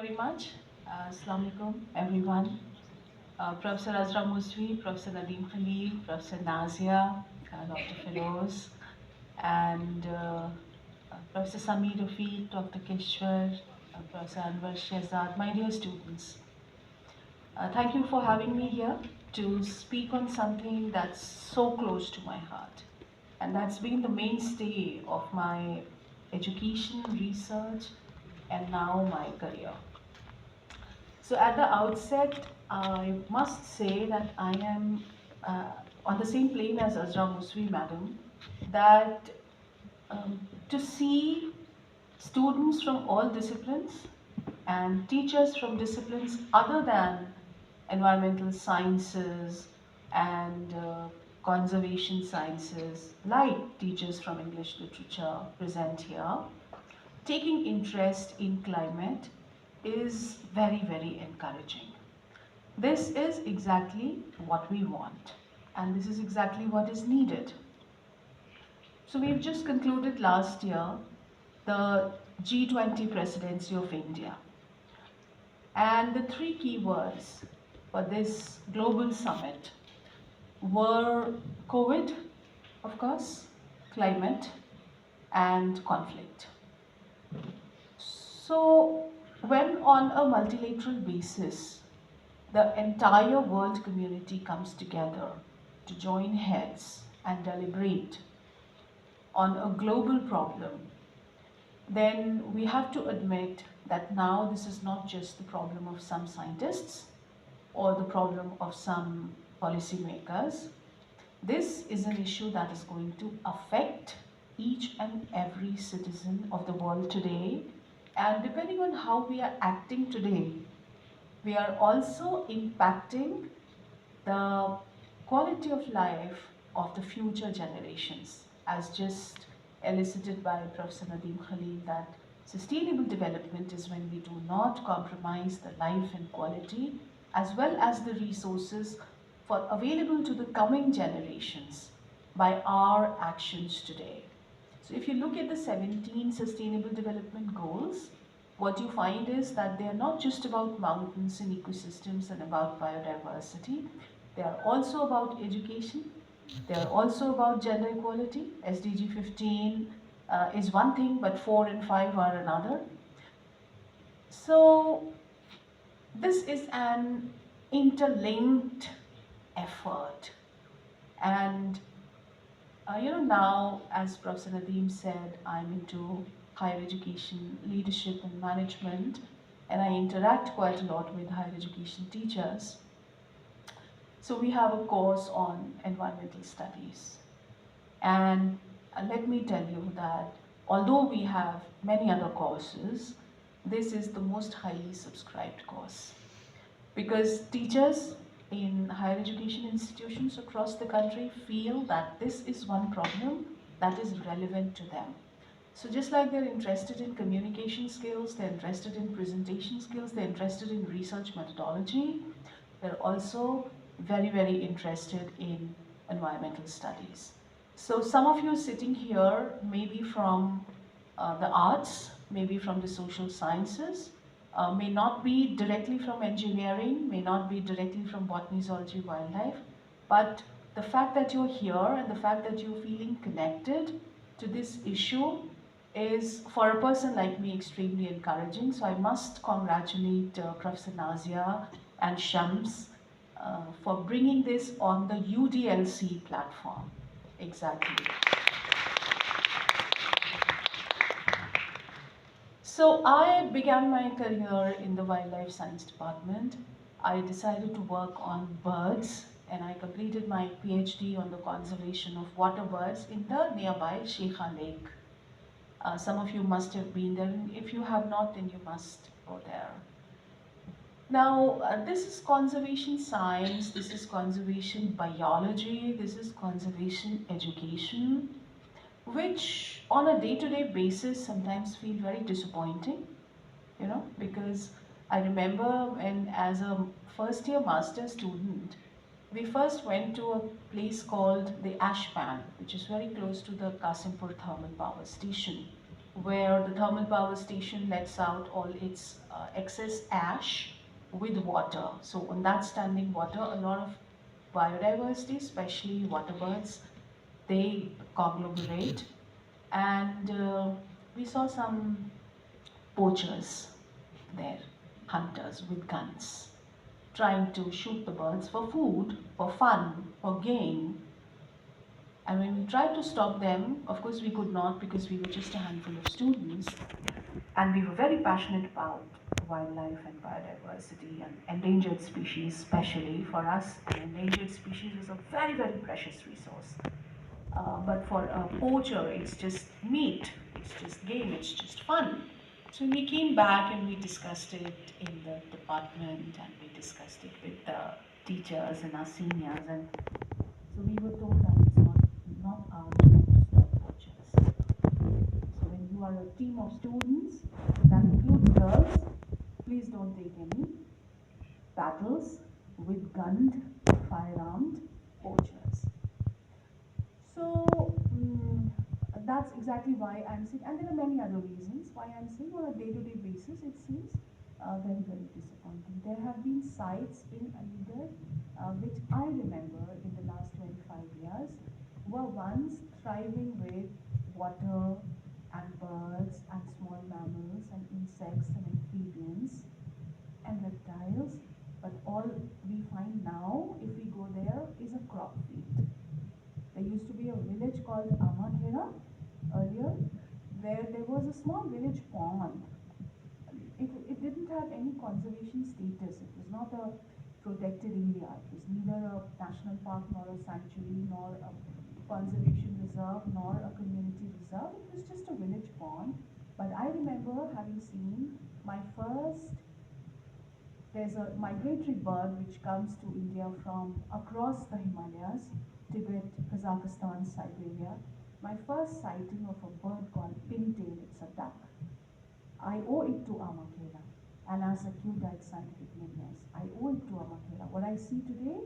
very much. Assalamu alaikum, everyone. Professor Azra Muswi, Professor Nadeem Khalil, Professor Nazia, Dr. Feroz, and Professor Sameer Rafiq, Dr. Kishwar, Professor Anwar Shehzad, my dear students. Thank you for having me here to speak on something that's so close to my heart. And that's been the mainstay of my education, research, and now my career. So at the outset, I must say that I am on the same plane as Azra Muswi madam, that to see students from all disciplines and teachers from disciplines other than environmental sciences and conservation sciences, like teachers from English literature present here, taking interest in climate is very, very encouraging. This is exactly what we want, and this is exactly what is needed. So we've just concluded last year the G20 presidency of India. And the three keywords for this global summit were COVID, of course, climate, and conflict. So, when on a multilateral basis, the entire world community comes together to join heads and deliberate on a global problem, then we have to admit that now this is not just the problem of some scientists or the problem of some policymakers. This is an issue that is going to affect each and every citizen of the world today. And depending on how we are acting today, we are also impacting the quality of life of the future generations, as just elicited by Professor Nadeem Khalil, that sustainable development is when we do not compromise the life and quality as well as the resources for available to the coming generations by our actions today. So if you look at the 17 Sustainable Development Goals, what you find is that they are not just about mountains and ecosystems and about biodiversity. They are also about education. They are also about gender equality. SDG 15 is one thing, but 4 and 5 are another. So this is an interlinked effort. And now, as Professor Nadeem said, I'm into higher education, leadership, and management, and I interact quite a lot with higher education teachers. So we have a course on environmental studies. And let me tell you that although we have many other courses, this is the most highly subscribed course, because teachers in higher education institutions across the country feel that this is one problem that is relevant to them. So just like they're interested in communication skills, they're interested in presentation skills, they're interested in research methodology, they're also very, very interested in environmental studies. So some of you sitting here may be from the arts, maybe from the social sciences, may not be directly from engineering, may not be directly from botany, zoology, wildlife, but the fact that you're here and the fact that you're feeling connected to this issue is, for a person like me, extremely encouraging. So I must congratulate Professor Nazia and Shams for bringing this on the UDLC platform. Exactly. So I began my career in the wildlife science department. I decided to work on birds, and I completed my PhD on the conservation of water birds in the nearby Sheikha Lake. Some of you must have been there, and if you have not, then you must go there. Now, this is conservation science, this is conservation biology, this is conservation education, which on a day-to-day basis sometimes feel very disappointing, because I remember when, as a first-year master student, we first went to a place called the Ash Pan, which is very close to the Kasimpur thermal power station. where the thermal power station lets out all its excess ash with water. So on that standing water, a lot of biodiversity, especially water birds, they conglomerate. And we saw some poachers there, hunters with guns, trying to shoot the birds for food, for fun, for game. And when we tried to stop them, of course we could not because we were just a handful of students, and we were very passionate about wildlife and biodiversity and endangered species, especially for us. An endangered species is a very, very precious resource. But for a poacher, it's just meat, it's just game, it's just fun. So we came back and we discussed it in the department, and we discussed it with the teachers and our seniors, and so we were told that it's not our job to stop poachers. So when you are a team of students, that includes girls, please don't take any battles with gunned, firearmed poachers. So that's exactly why I'm saying, and there are many other reasons why I'm saying on a day-to-day basis it seems very, very disappointing. There have been sites in Aligarh which I remember in the last 25 years were once thriving with water and birds and small mammals and insects and amphibians and reptiles, but all we find now if we go there is a crop field. There used to be a village called Amaghera earlier, where there was a small village pond. It didn't have any conservation status. It was not a protected area. It was neither a national park nor a sanctuary nor a conservation reserve nor a community reserve. It was just a village pond. But I remember having seen my first, there's a migratory bird which comes to India from across the Himalayas, Tibet, Kazakhstan, Siberia. My first sighting of a bird called pintail, it's a duck. I owe it to Amakela. And as a Q-Guide scientific name, yes, I owe it to Amakela. What I see today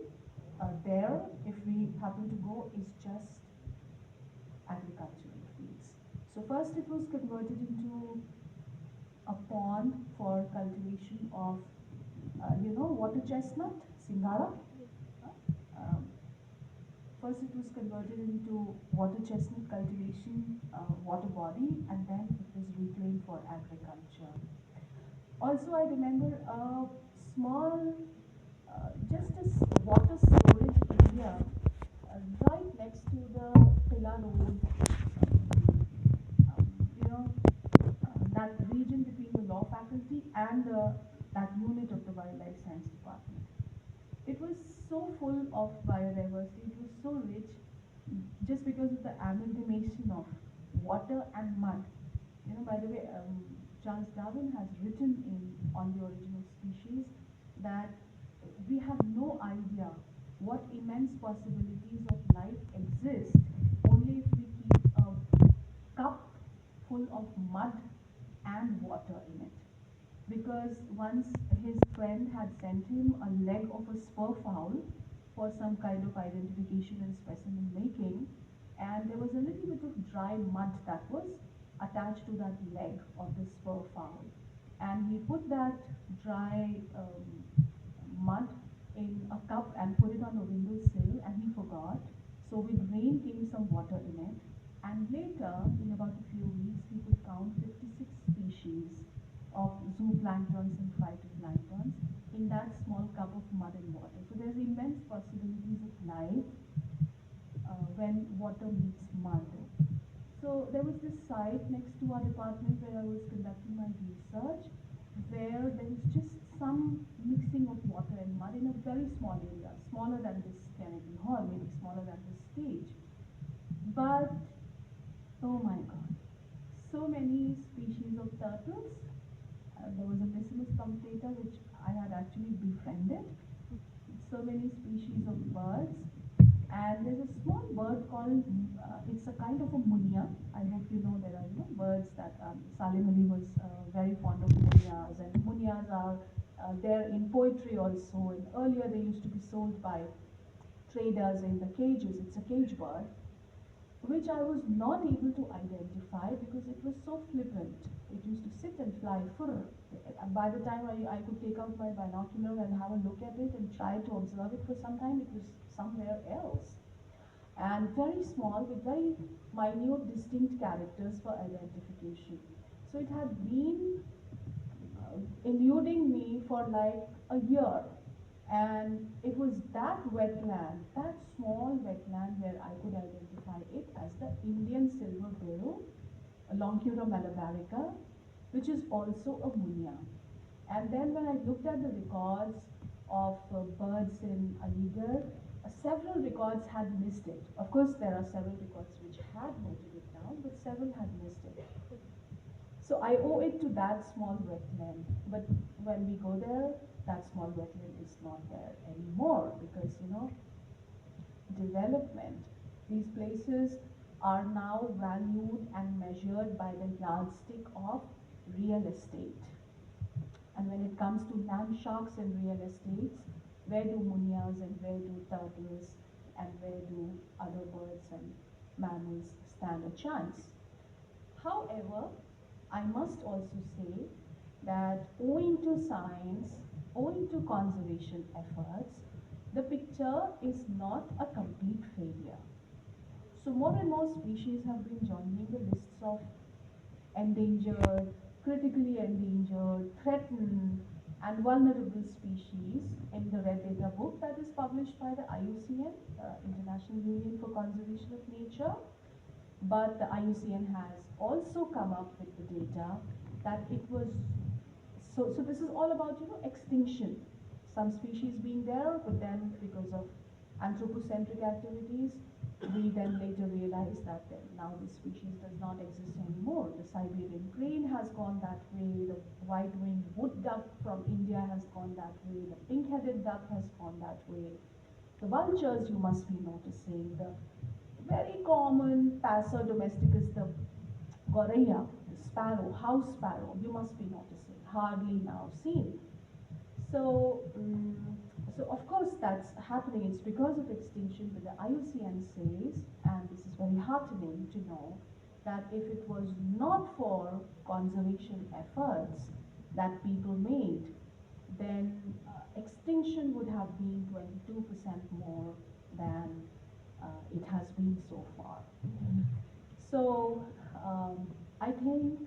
there, if we happen to go, is just agricultural fields. So first it was converted into a pond for cultivation of, water chestnut, Singara. Um, First it was converted into water chestnut cultivation, water body, and then it was reclaimed for agriculture. Also, I remember a small, just a water storage area right next to the Pilla Road, you know, that region between the law faculty and that unit of the wildlife science department. It was so full of biodiversity, it was so rich just because of the amalgamation of water and mud. By the way, Charles Darwin has written in On the Origin of Species that we have no idea what immense possibilities of life exist only if we keep a cup full of mud and water in it. Because once his friend had sent him a leg of a spur fowl for some kind of identification and specimen making, and there was a little bit of dry mud that was attached to that leg of the spur fowl. And he put that dry mud in a cup and put it on the windowsill, and he forgot. So with rain came some water in it, and later, in about a few weeks, he could count 56 species of zooplanktons and phytoplanktons in that small cup of mud and water. So there's immense possibilities of life when water meets mud. So there was this site next to our department where I was conducting my research, where there was just some mixing of water and mud in a very small area, smaller than this Kennedy Hall, maybe smaller than this stage. But oh my God, so many species of turtles. There was a Bacillus punctata which I had actually befriended. So many species of birds. And there's a small bird called, it's a kind of a munia. I hope you know there are birds that Salim Ali was very fond of munias, and munias are there in poetry also. And earlier they used to be sold by traders in the cages. It's a cage bird which I was not able to identify because it was so flippant. It used to sit and fly. Furr. By the time I could take out my binocular and have a look at it and try to observe it for some time, it was somewhere else. And very small with very minute, distinct characters for identification. So it had been eluding me for like a year. And it was that wetland, that small wetland, where I could identify it as the Indian silver beryl, Longcura malabarica, which is also a munia. And then when I looked at the records of birds in Aligarh, several records had missed it. Of course, there are several records which had noted it down, but several had missed it. So I owe it to that small wetland. But when we go there, that small wetland is not there anymore because, development. These places are now valued and measured by the yardstick of real estate. And when it comes to land sharks in real estates, where do munias and where do turtles and where do other birds and mammals stand a chance? However, I must also say that owing to science, owing to conservation efforts, the picture is not a complete failure. So more and more species have been joining the lists of endangered, critically endangered, threatened, and vulnerable species in the Red Data book that is published by the IUCN, International Union for Conservation of Nature. But the IUCN has also come up with the data that it was so this is all about extinction. Some species being there, but then because of anthropocentric activities, we then later realized that now this species does not exist anymore. The Siberian crane has gone that way, the white-winged wood duck from India has gone that way, the pink-headed duck has gone that way. The vultures you must be noticing, the very common Passer domesticus, the goraya, the sparrow, house sparrow, you must be noticing, hardly now seen. So, so of course that's happening. It's because of extinction, but the IUCN says, and this is very heartening to know, that if it was not for conservation efforts that people made, then extinction would have been 22% more than it has been so far. So I think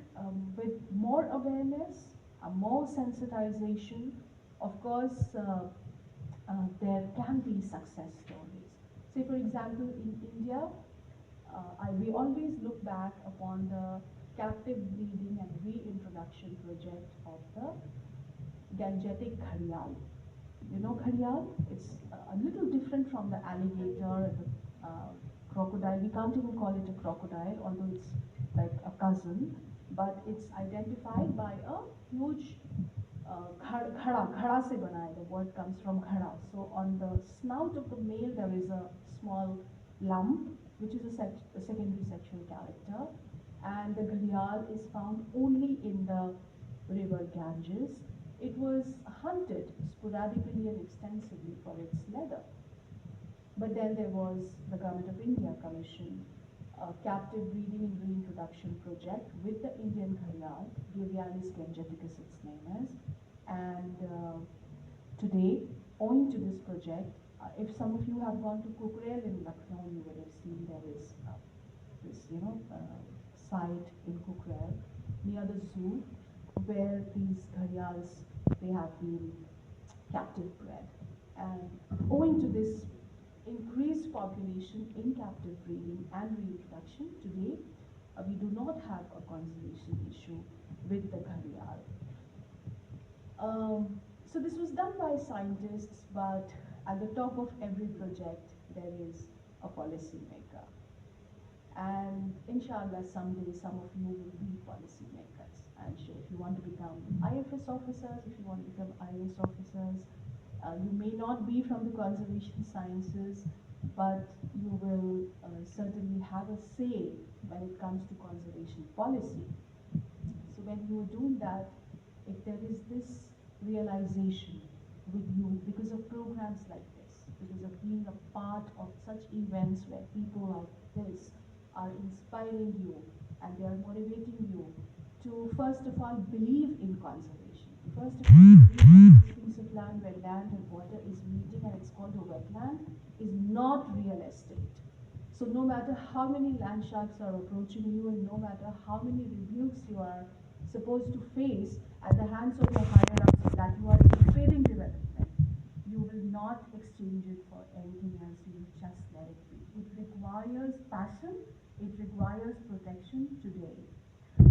with more awareness, more sensitization, of course, there can be success stories. Say, for example, in India, we always look back upon the captive breeding and reintroduction project of the Gangetic Gharial. You know gharial? It's a little different from the alligator, the crocodile. We can't even call it a crocodile, although it's like a cousin. But it's identified by a huge ghada se bana hai. The word comes from ghada. So on the snout of the male there is a small lump, which is a secondary sexual character, and the gharial is found only in the river Ganges. It was hunted sporadically and extensively for its leather. But then there was the Government of India commissioned a captive breeding and reintroduction project with the Indian gharial, Gavialis gangeticus its name is. And today, owing to this project, if some of you have gone to Kukrail in Lucknow, you would have seen there is this, site in Kukrail near the zoo where these gharials, they have been captive bred. And owing to this increased population in captive breeding and reintroduction, today we do not have a conservation issue with the gharial. So this was done by scientists, but at the top of every project there is a policymaker. And inshallah, someday some of you will be policymakers. And sure, if you want to become IFS officers, if you want to become IAS officers, you may not be from the conservation sciences, but you will certainly have a say when it comes to conservation policy. So when you are doing that, if there is this realization with you because of programs like this, because of being a part of such events where people like this are inspiring you and they are motivating you to first of all believe in conservation. First of all, believe that this piece of land where land and water is meeting and it's called a wetland is not real estate. So no matter how many land sharks are approaching you and no matter how many rebukes you are supposed to face at the hands of your higher ups that you are invading development, you will not exchange it for anything else. You will just let it be. It requires passion. It requires protection today.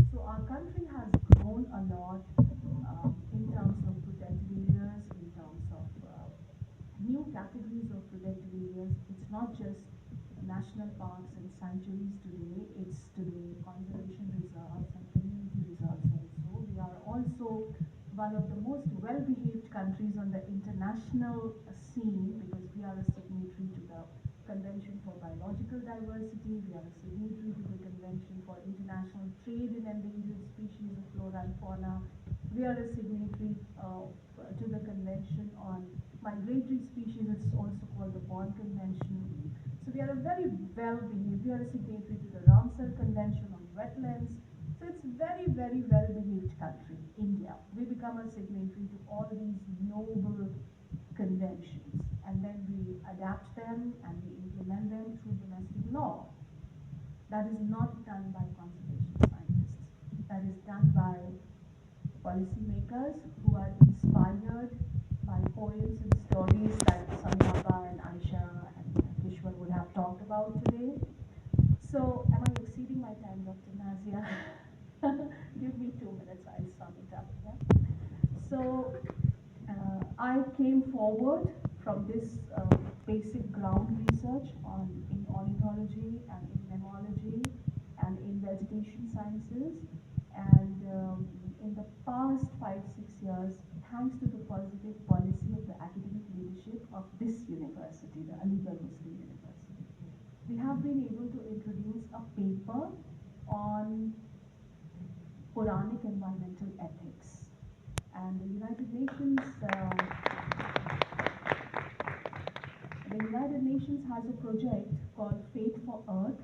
So our country has grown a lot in terms of protected areas, in terms of new categories of protected areas. It's not just national parks and sanctuaries today, it's today conservation reserves and community reserves also. We are also one of the most well-behaved countries on the international scene because we are a signatory to the Convention for Biological Diversity, we are a signatory to the Convention for International Trade in Endangered Species of Flora and Fauna, we are a signatory to the Convention on Migratory Species, it's also called the Bond Convention. So we are a very well-behaved, we are a signatory to the Ramsar Convention on Wetlands. So it's very, very well-behaved country, India. We become a signatory to all these noble conventions and then we adapt them and we implement them through domestic law. That is not done by conservation scientists. That is done by policymakers who are inspired by poems and stories that Sandhaba and Aisha and Kishwar would have talked about today. So, am I exceeding my time, Dr. Nazia? Give me 2 minutes, I'll sum it up. Yeah? So, I came forward from this basic ground research in ornithology and in mammalogy and in vegetation sciences. And in the past 5-6 years, thanks to the positive policy of the academic leadership of this university, the Aligarh Muslim University, we have been able to introduce a paper on Quranic environmental ethics. And the United Nations has a project called Faith for Earth,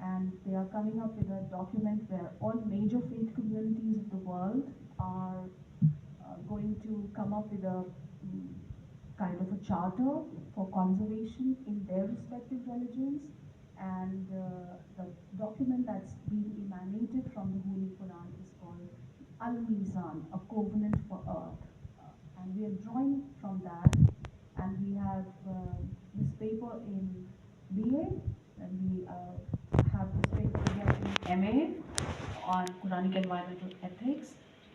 and they are coming up with a document where all major faith communities of the world are going to come up with a kind of a charter for conservation in their respective religions. And the document that's being emanated from the Holy Quran is called Al-Mizan, a covenant for earth. And we are drawing from that, and we have this paper in BA, and we have this paper again in MA on Quranic environmental ethics,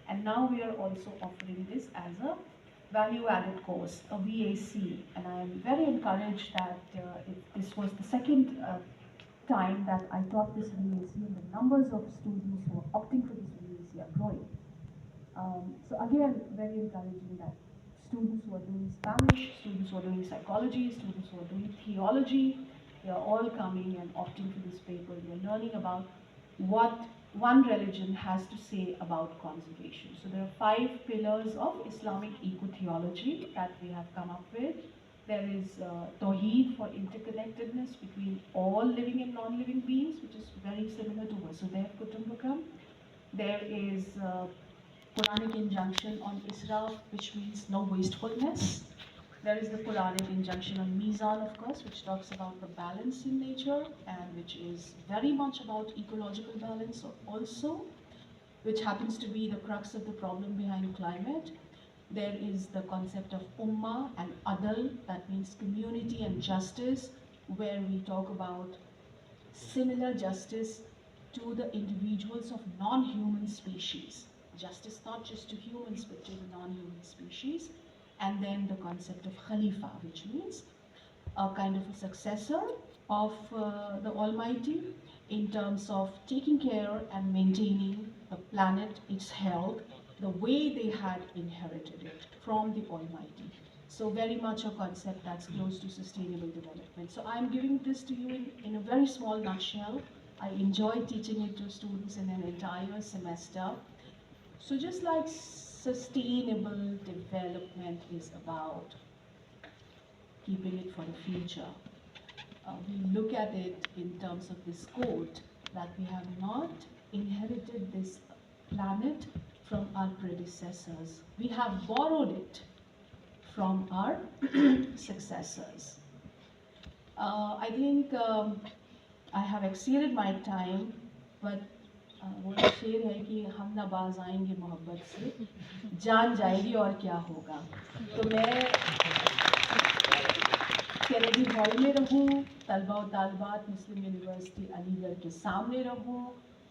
and now we are also offering this as a value-added course, a VAC, and I am very encouraged that this was the second time that I taught this VAC, and the numbers of students who are opting for this VAC are growing. So again, very encouraging that students who are doing Spanish, students who are doing psychology, students who are doing theology, they are all coming and opting for this paper. We are learning about what one religion has to say about conservation. So there are 5 pillars of Islamic eco-theology that we have come up with. There is Tawheed for interconnectedness between all living and non-living beings, which is very similar to Vasudhaiv Kutumbakam. There is Quranic injunction on Israf, which means no wastefulness. There is the Quranic injunction on Mizan, of course, which talks about the balance in nature and which is very much about ecological balance also, which happens to be the crux of the problem behind climate. There is the concept of Ummah and Adal, that means community and justice, where we talk about similar justice to the individuals of non-human species. Justice not just to humans, but to the non-human species. And then the concept of Khalifa, which means a kind of a successor of the Almighty in terms of taking care and maintaining the planet, its health, the way they had inherited it from the Almighty. So very much a concept that's close to sustainable development. So I'm giving this to you in a very small nutshell. I enjoy teaching it to students in an entire semester. So just like sustainable development is about keeping it for the future, we look at it in terms of this quote, that we have not inherited this planet from our predecessors. We have borrowed it from our successors. I think I have exceeded my time, but वो एक शेर है कि हम ना बाज आएंगे मोहब्बत से, जान जाएगी और क्या होगा। तो मैं कैनेडी हॉल में रहूँ, तलबा और तालबात मुस्लिम यूनिवर्सिटी अलीगढ़ के सामने रहूँ,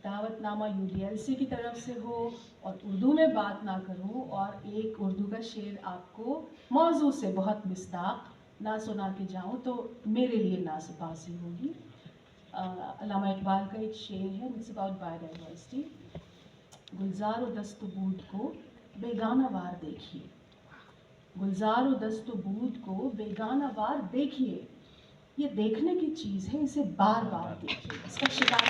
दावतनामा UDLC की तरफ से हो और उर्दू में बात ना करूँ और एक उर्दू का शेर आपको मौजू से बहुत मिस्दाक ना सुना के जाऊँ तो मेरे लिए नासबासी होगी। अल्लामा इकबाल का एक शेर है, इट्स अबाउट बायोडाइवर्सिटी। गुलजार व दस्त बूद को बेगाना वार देखिए, गुलजार व दस्त बूद को बेगाना वार देखिए, ये देखने की चीज़ है, इसे बार बार देखिए। इसका शिकार